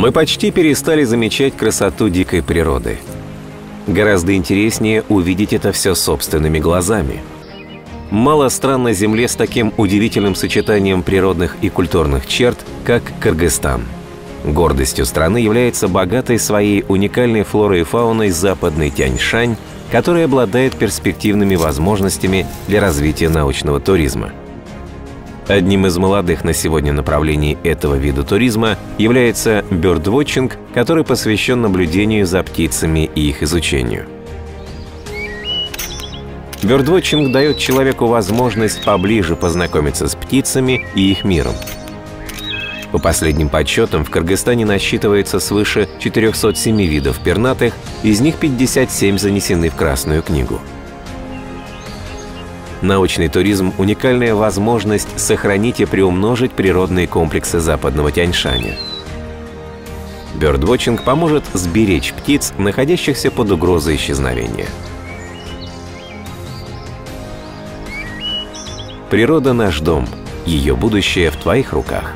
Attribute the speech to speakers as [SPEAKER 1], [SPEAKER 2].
[SPEAKER 1] Мы почти перестали замечать красоту дикой природы. Гораздо интереснее увидеть это все собственными глазами. Мало стран на Земле с таким удивительным сочетанием природных и культурных черт, как Кыргызстан. Гордостью страны является богатой своей уникальной флорой и фауной западный Тянь-Шань, который обладает перспективными возможностями для развития научного туризма. Одним из молодых на сегодня направлений этого вида туризма является бёрдвотчинг, который посвящен наблюдению за птицами и их изучению. Бёрдвотчинг дает человеку возможность поближе познакомиться с птицами и их миром. По последним подсчетам, в Кыргызстане насчитывается свыше 407 видов пернатых, из них 57 занесены в Красную книгу. Научный туризм – уникальная возможность сохранить и приумножить природные комплексы западного Тянь-Шаня. Бёрдвотчинг поможет сберечь птиц, находящихся под угрозой исчезновения. Природа – наш дом. Ее будущее в твоих руках.